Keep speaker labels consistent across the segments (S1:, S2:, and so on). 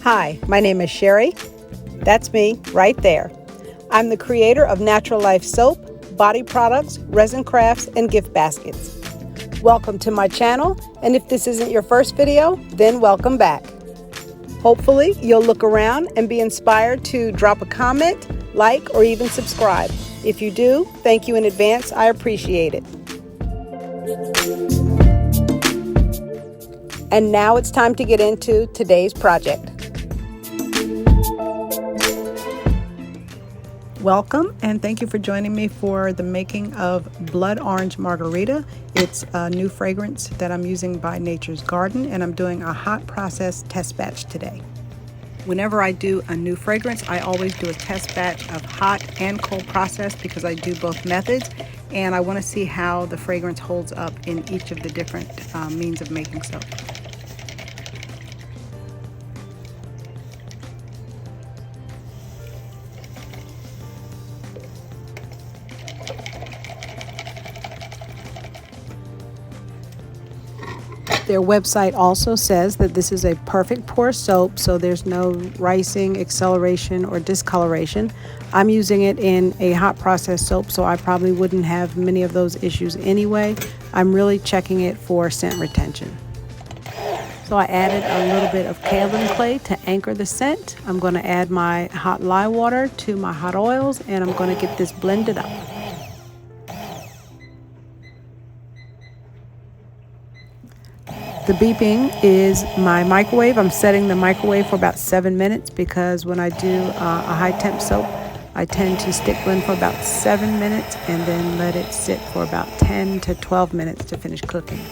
S1: Hi, my name is Sherry. That's me right there. I'm the creator of Naturalife soap, body products, resin crafts, and gift baskets. Welcome to my channel, and if this isn't your first video, then welcome back. Hopefully, you'll look around and be inspired to drop a comment, like, or even subscribe. If you do, thank you in advance. I appreciate it. And now it's time to get into today's project. Welcome, and thank you for joining me for the making of Blood Orange Margarita. It's a new fragrance that I'm using by Nature's Garden, and I'm doing a hot process test batch today. Whenever I do a new fragrance, I always do a test batch of hot and cold process because I do both methods, and I want to see how the fragrance holds up in each of the different means of making soap. Their website also says that this is a perfect pour soap, so there's no ricing, acceleration, or discoloration. I'm using it in a hot process soap, so I probably wouldn't have many of those issues anyway. I'm really checking it for scent retention. So I added a little bit of kaolin clay to anchor the scent. I'm going to add my hot lye water to my hot oils, and I'm going to get this blended up. The beeping is my microwave. I'm setting the microwave for about 7 minutes because when I do a high temp soap, I tend to stick blend for about 7 minutes and then let it sit for about 10 to 12 minutes to finish cooking.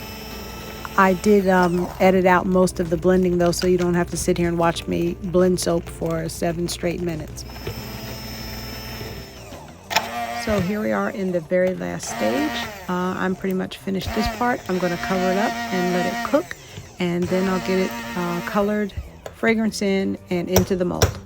S1: I did edit out most of the blending though, so you don't have to sit here and watch me blend soap for 7 straight minutes. So here we are in the very last stage. I'm pretty much finished this part. I'm going to cover it up and let it cook, and then I'll get it colored, fragrance in, and into the mold.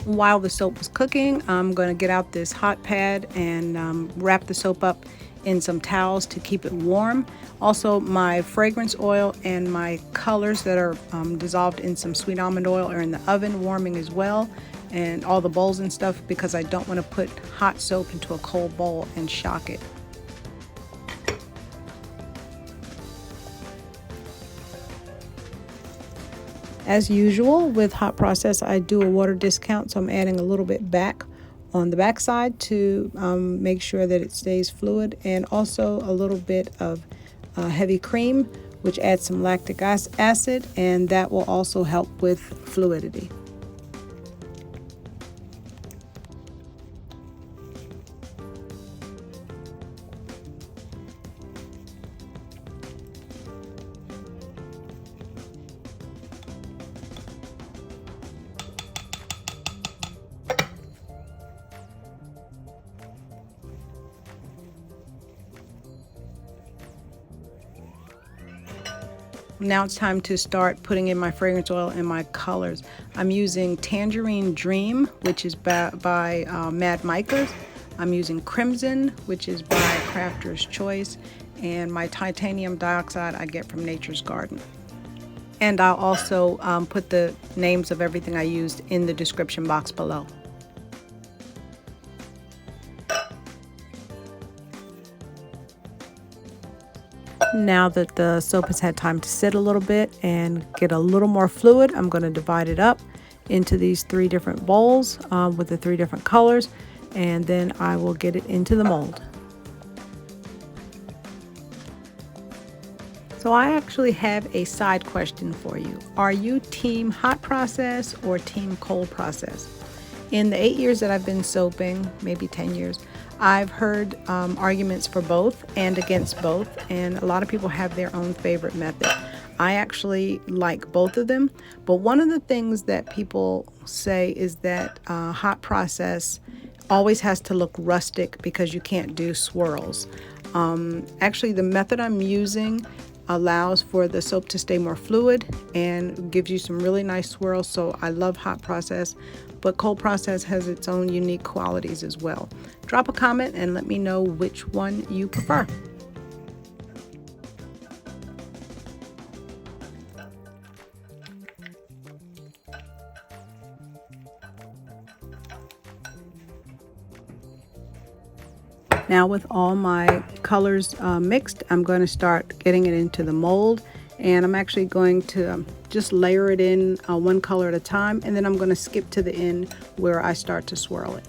S1: While the soap was cooking, I'm going to get out this hot pad and wrap the soap up in some towels to keep it warm. Also, my fragrance oil and my colors that are dissolved in some sweet almond oil are in the oven warming as well, and all the bowls and stuff, because I don't want to put hot soap into a cold bowl and shock it. As usual with hot process, I do a water discount, so I'm adding a little bit back on the back side to make sure that it stays fluid, and also a little bit of heavy cream, which adds some lactic acid, and that will also help with fluidity. Now it's time to start putting in my fragrance oil and my colors. I'm using Tangerine Dream, which is by Mad Mica. I'm using Crimson, which is by Crafter's Choice, and my titanium dioxide I get from Nature's Garden. And I'll also put the names of everything I used in the description box below. Now that the soap has had time to sit a little bit and get a little more fluid, I'm going to divide it up into these 3 different bowls with the 3 different colors, and then I will get it into the mold. So I actually have a side question for you. Are you team hot process or team cold process? In the 8 years that I've been soaping, maybe 10 years, I've heard arguments for both and against both, and a lot of people have their own favorite method. I actually like both of them, but one of the things that people say is that hot process always has to look rustic because you can't do swirls. Actually, the method I'm using allows for the soap to stay more fluid and gives you some really nice swirls. So I love hot process, but cold process has its own unique qualities as well. Drop a comment and let me know which one you prefer. Now with all my colors mixed, I'm going to start getting it into the mold, and I'm actually going to just layer it in one color at a time, and then I'm going to skip to the end where I start to swirl it.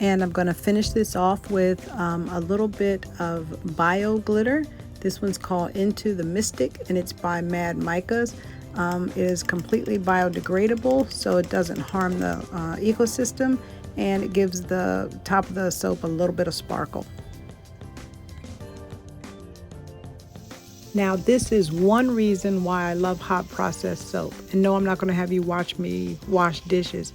S1: And I'm going to finish this off with a little bit of bio glitter. This one's called Into the Mystic, and it's by Mad Mica's. It is completely biodegradable, so it doesn't harm the ecosystem, and it gives the top of the soap a little bit of sparkle. Now, this is one reason why I love hot processed soap. And no, I'm not going to have you watch me wash dishes,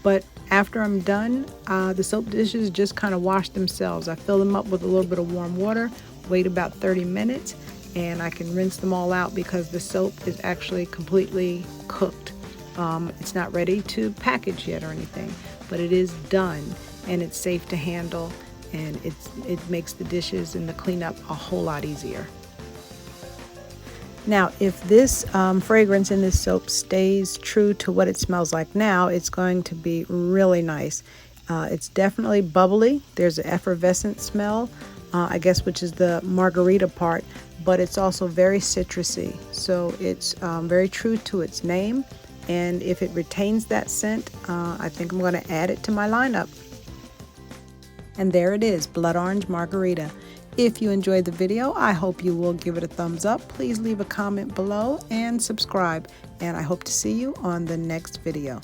S1: but after I'm done, the soap dishes just kind of wash themselves. I fill them up with a little bit of warm water, wait about 30 minutes, and I can rinse them all out because the soap is actually completely cooked. It's not ready to package yet or anything, but it is done and it's safe to handle, and it makes the dishes and the cleanup a whole lot easier. Now, if this fragrance in this soap stays true to what it smells like now, it's going to be really nice. It's definitely bubbly. There's an effervescent smell, I guess, which is the margarita part, but it's also very citrusy. So it's very true to its name. And if it retains that scent, I think I'm going to add it to my lineup. And there it is, Blood Orange Margarita. If you enjoyed the video, I hope you will give it a thumbs up. Please leave a comment below and subscribe. And I hope to see you on the next video.